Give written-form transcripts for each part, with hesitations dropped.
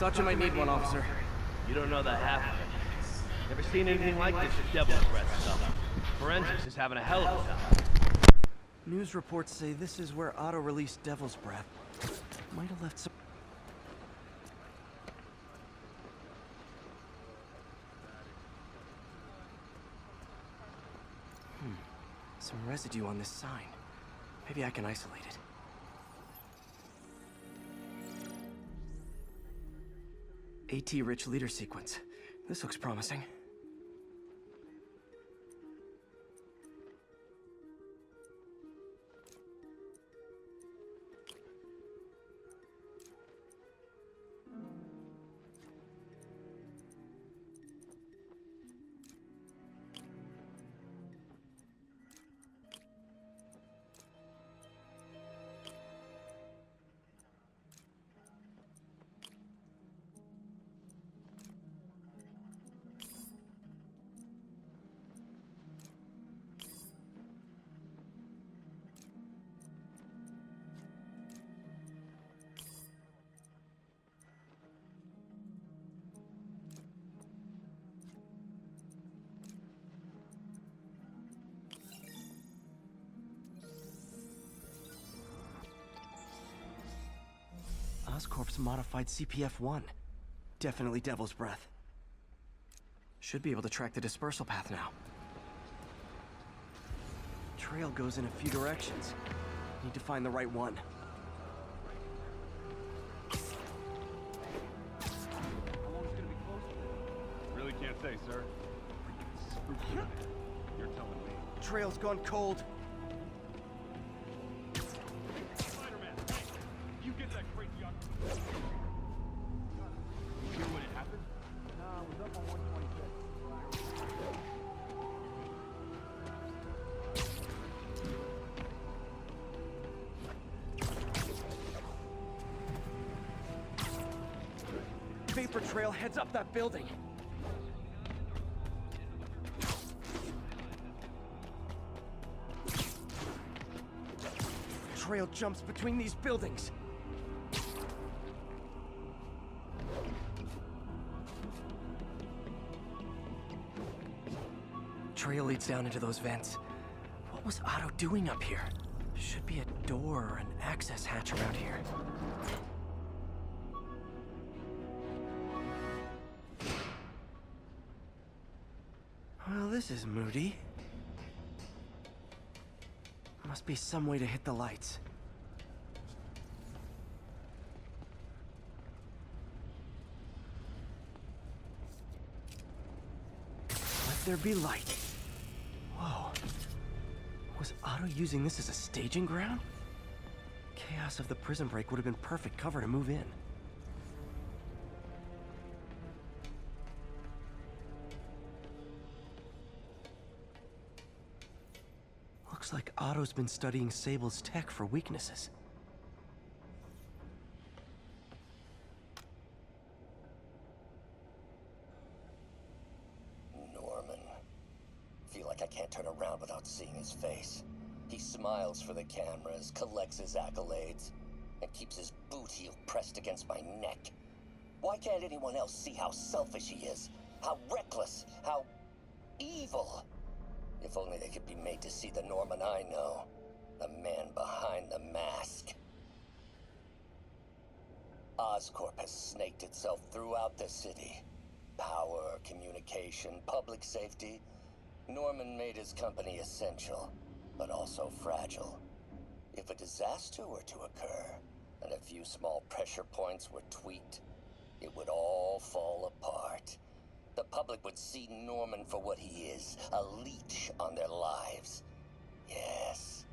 Thought you might need one, officer. You don't know the half of it. Never seen anything like this devil's breath stuff. Forensics is having a hell of a time. News reports say this is where Otto released Devil's Breath. Might have left some... Some residue on this sign. Maybe I can isolate it. AT-rich leader sequence. This looks promising. Oscorp's modified CPF-1. Definitely Devil's Breath. Should be able to track the dispersal path now. Trail goes in a few directions. Need to find the right one. How long is it gonna be closed? Really can't say, sir. Freaking spooky in there. You're telling me. Trail's gone cold. Spider-Man, hey! You get that crazy out. You hear when it happened? No, I was up on 126. Vapor trail heads up that building. Trail jumps between these buildings. Trail leads down into those vents. What was Otto doing up here? Should be a door or an access hatch around here. Well, this is moody. Must be some way to hit the lights. Let there be light. Whoa. Was Otto using this as a staging ground? Chaos of the prison break would have been perfect cover to move in. Looks like Otto's been studying Sable's tech for weaknesses. Norman. Feel like I can't turn around without seeing his face. He smiles for the cameras, collects his accolades, and keeps his boot heel pressed against my neck. Why can't anyone else see how selfish he is? How reckless? How evil? If only they could be made to see the Norman I know. The man behind the mask. Oscorp has snaked itself throughout the city. Power, communication, public safety. Norman made his company essential, but also fragile. If a disaster were to occur, and a few small pressure points were tweaked, it would all fall apart. The public would see Norman for what he is, a leech on their lives. Yes,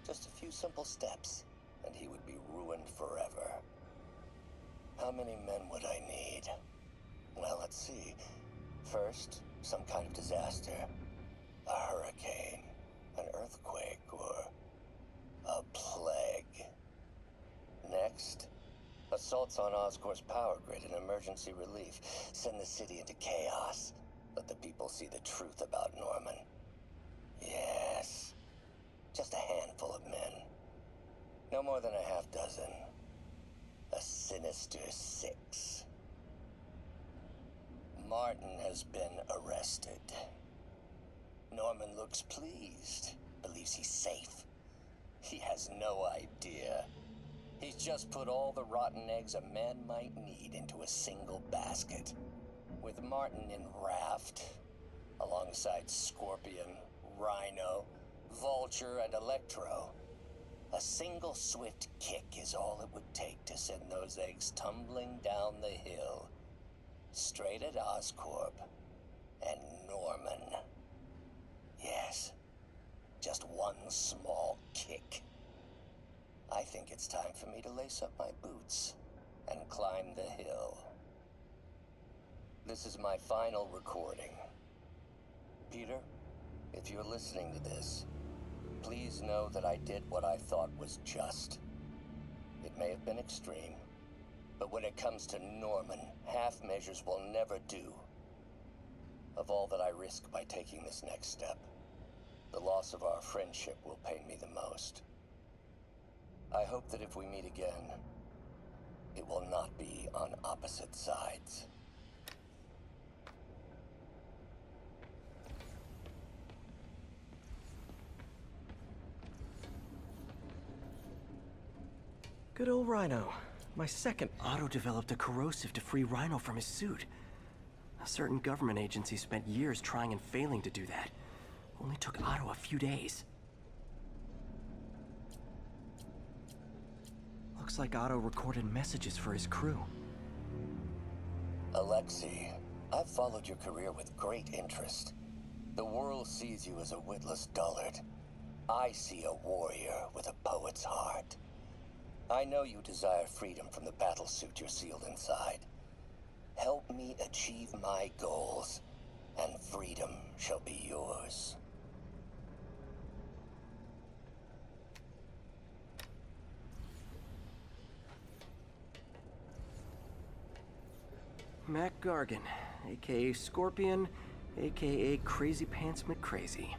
just a few simple steps, and he would be ruined forever. How many men would I need? Well, let's see. First, some kind of disaster. A hurricane, an earthquake, or a plague. Next, assaults on Oscorp's power grid and emergency relief. Send the city into chaos. Let the people see the truth about Norman. Yes, just a handful of men. No more than a half dozen. A Sinister Six. Martin has been arrested. Norman looks pleased, believes he's safe. He has no idea. He's just put all the rotten eggs a man might need into a single basket. With Martin in raft, alongside Scorpion, Rhino, Vulture, and Electro, a single swift kick is all it would take to send those eggs tumbling down the hill, straight at Oscorp and Norman. Yes, just one small kick. I think it's time for me to lace up my boots and climb the hill. This is my final recording. Peter, if you're listening to this, please know that I did what I thought was just. It may have been extreme, but when it comes to Norman, half measures will never do. Of all that I risk by taking this next step, the loss of our friendship will pain me the most. I hope that if we meet again, it will not be on opposite sides. Good old Rhino. My second. Otto developed a corrosive to free Rhino from his suit. A certain government agency spent years trying and failing to do that. Only took Otto a few days. Looks like Otto recorded messages for his crew. Alexei, I've followed your career with great interest. The world sees you as a witless dullard. I see a warrior with a poet's heart. I know you desire freedom from the battlesuit you're sealed inside. Help me achieve my goals, and freedom shall be yours. Mac Gargan, aka Scorpion, aka Crazy Pants McCrazy.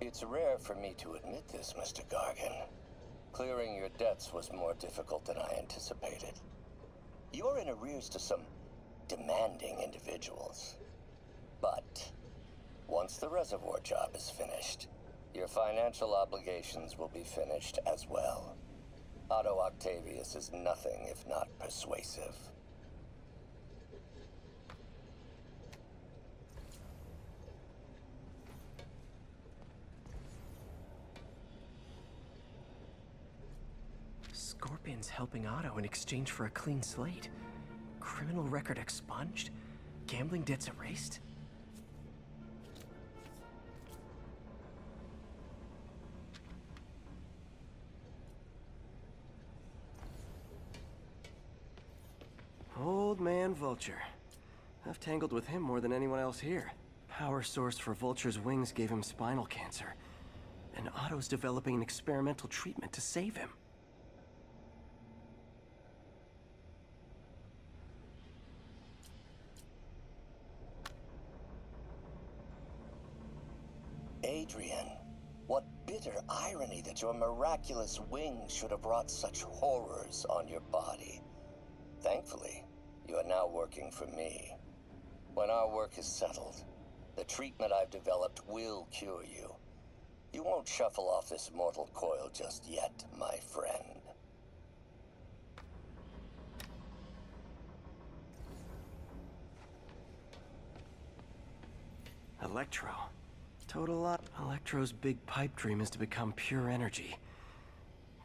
It's rare for me to admit this, Mr. Gargan. Clearing your debts was more difficult than I anticipated. You're in arrears to some demanding individuals. But once the reservoir job is finished, your financial obligations will be finished as well. Otto Octavius is nothing if not persuasive. Scorpion's helping Otto in exchange for a clean slate. Criminal record expunged? Gambling debts erased? Old man Vulture. I've tangled with him more than anyone else here. Power source for Vulture's wings gave him spinal cancer. And Otto's developing an experimental treatment to save him. Adrian, what bitter irony that your miraculous wings should have brought such horrors on your body. Thankfully, you are now working for me. When our work is settled, the treatment I've developed will cure you. You won't shuffle off this mortal coil just yet, my friend. Electro. Total lot. Electro's big pipe dream is to become pure energy.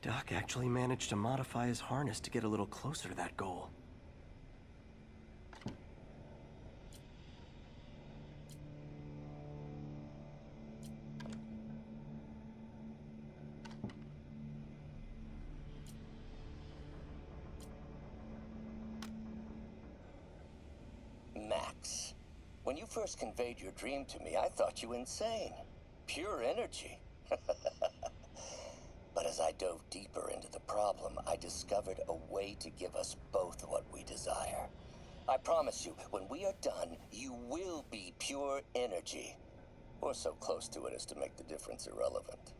Doc actually managed to modify his harness to get a little closer to that goal. Max, when you first conveyed your dream to me, I thought you insane. Pure energy. But as I dove deeper into the problem, I discovered a way to give us both what we desire. I promise you, when we are done, you will be pure energy. Or so close to it as to make the difference irrelevant.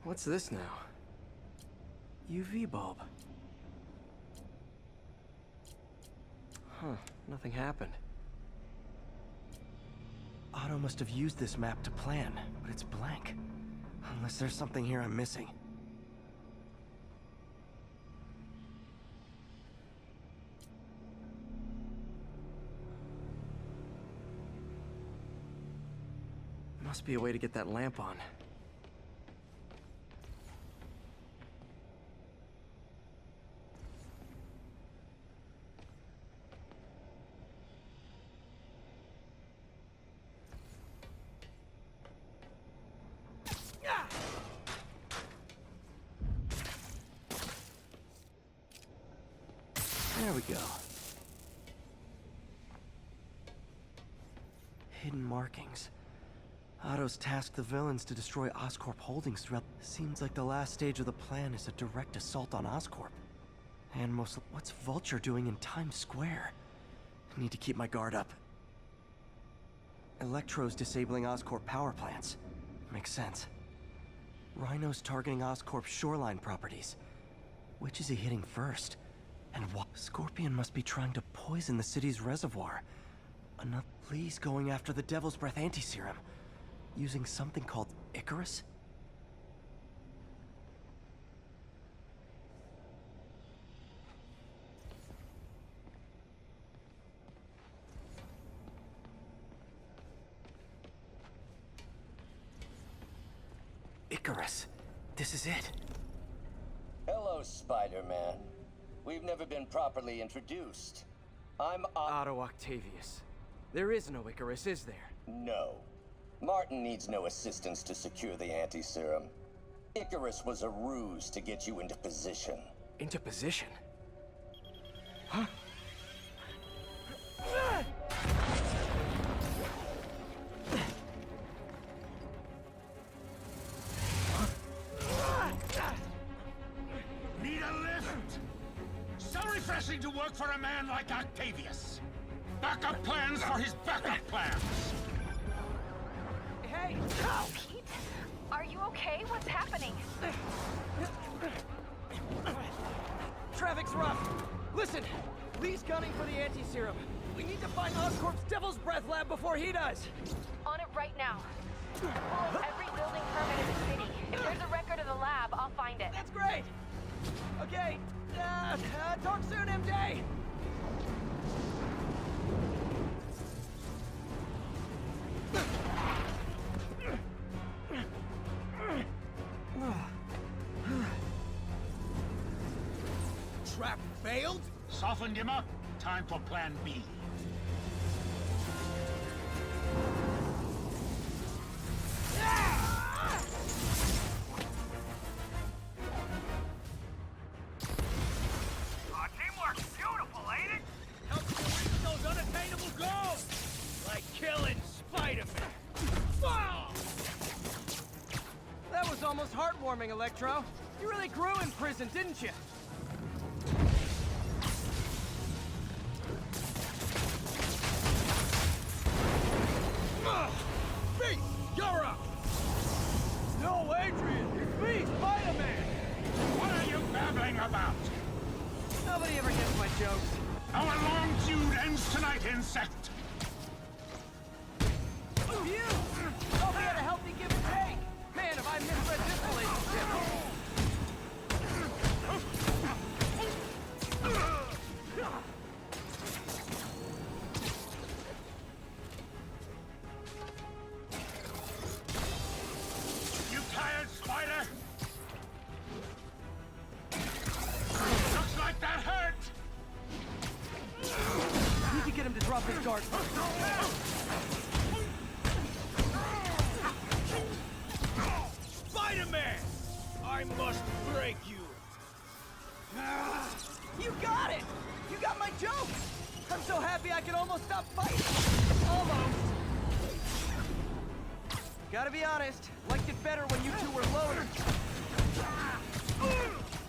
What's this now? UV bulb. Huh, nothing happened. Otto must have used this map to plan, but it's blank. Unless there's something here I'm missing. Must be a way to get that lamp on. There we go. Hidden markings. Otto's tasked the villains to destroy Oscorp holdings throughout. Seems like the last stage of the plan is a direct assault on Oscorp. And what's Vulture doing in Times Square? I need to keep my guard up. Electro's disabling Oscorp power plants. Makes sense. Rhino's targeting Oscorp's shoreline properties. Which is he hitting first? And what? Scorpion must be trying to poison the city's reservoir. Enough. Lee's going after the Devil's Breath anti-serum. Using something called Icarus? Icarus. This is it. Hello, Spider-Man. We've never been properly introduced. I'm Otto Octavius. There is no Icarus, is there? No. Martin needs no assistance to secure the anti-serum. Icarus was a ruse to get you into position. Into position? Huh? Need a lift? So refreshing to work for a man like Octavius. Backup plans for his backup plans. Hey! Pete, are you okay? What's happening? Traffic's rough. Listen, Lee's gunning for the anti-serum. We need to find Oscorp's Devil's Breath lab before he does. On it right now. Pull up every building permit in the city. If there's a record of the lab, I'll find it. That's great. Okay, talk soon, MJ. Trap failed? Softened him up. Time for plan B. Teamwork's beautiful, ain't it? Helps you reach those unattainable goals! Like killing Spider-Man. Wow! That was almost heartwarming, Electro. You really grew in prison, didn't you? Pete, you're up! No, Adrian! It's me, Spider-Man! What are you babbling about? Nobody ever gets my jokes. Our long feud ends tonight, insect. You! Thought we had a healthy give and take. Man, have I misread this relationship. You tired, Spider? Looks like that hurt. Need to get him to drop his guard first. Spider-Man! I must break you! You got it! You got my joke! I'm so happy I can almost stop fighting! Almost! Gotta be honest, liked it better when you two were loaded.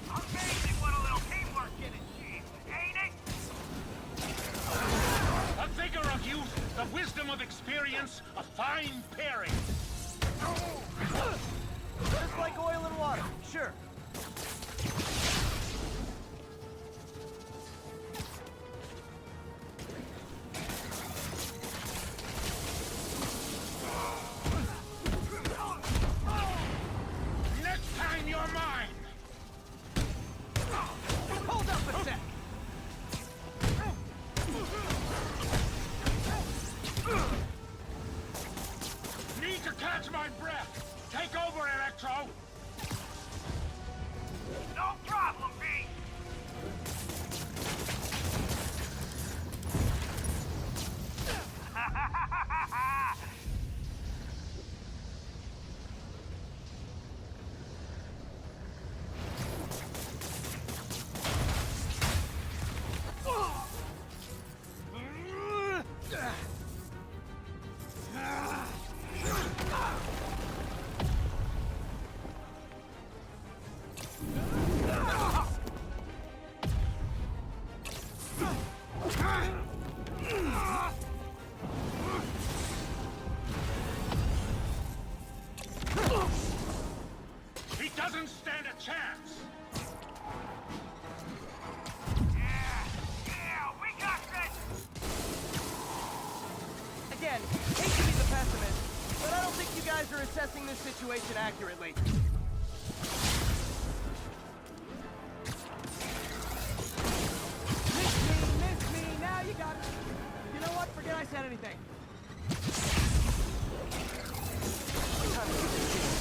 Amazing what a little teamwork can achieve, ain't it? The vigor of youth, the wisdom of experience, a fine pairing. Just Just like oil and water, sure. Next time you're mine! Hold up a sec! Need to catch my breath! Take over, Electro! No problem, B! He doesn't stand a chance! Yeah, we got this! Again, hate to be the pessimist, but I don't think you guys are assessing this situation accurately. Miss me, now you got it. You know what? Forget I said anything. Time to do this shit.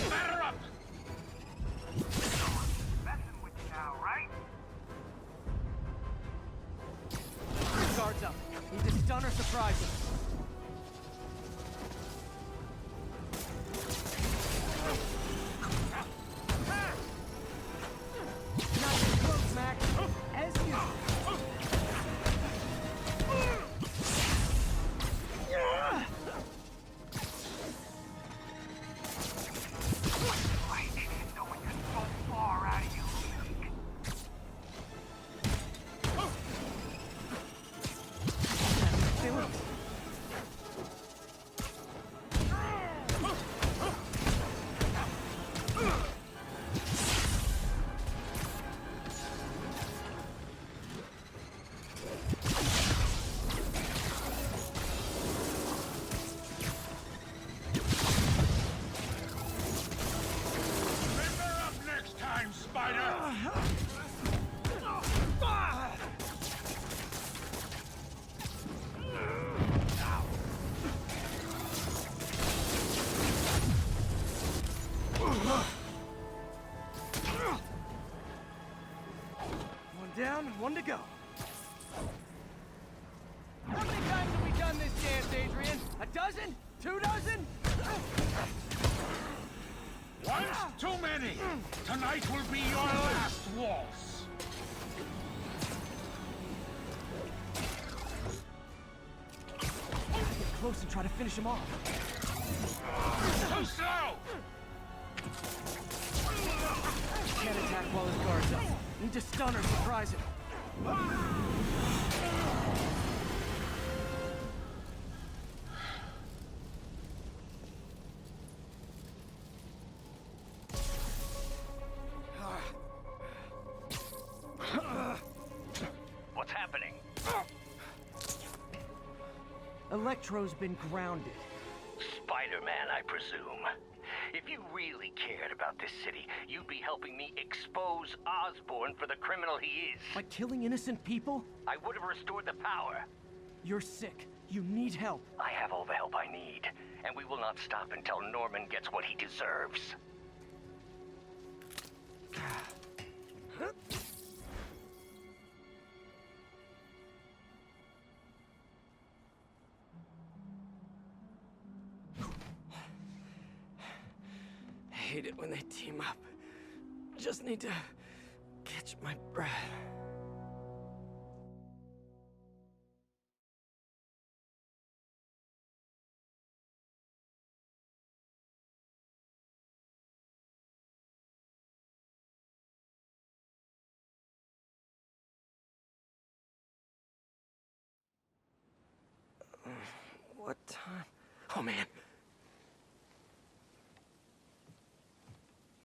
Batter up! Guards up. Need to stun or surprise him. Not too close, Mac. As usual. Remember up next time, Spider! One down, one to go. How many times have we done this dance, Adrian? A dozen? 2 dozen? Once too many! Tonight will be your last waltz! Get close and try to finish him off. Too slow! Can't attack while his guard's up. Need to stun or surprise him. What's happening? Electro's been grounded. Spider-Man, I presume. If you really cared about this city, you'd be helping me expose Osborn for the criminal he is. By killing innocent people? I would have restored the power. You're sick. You need help. I have all the help I need, and we will not stop until Norman gets what he deserves. hate it when they team up. Just need to catch my breath. What time? Oh man,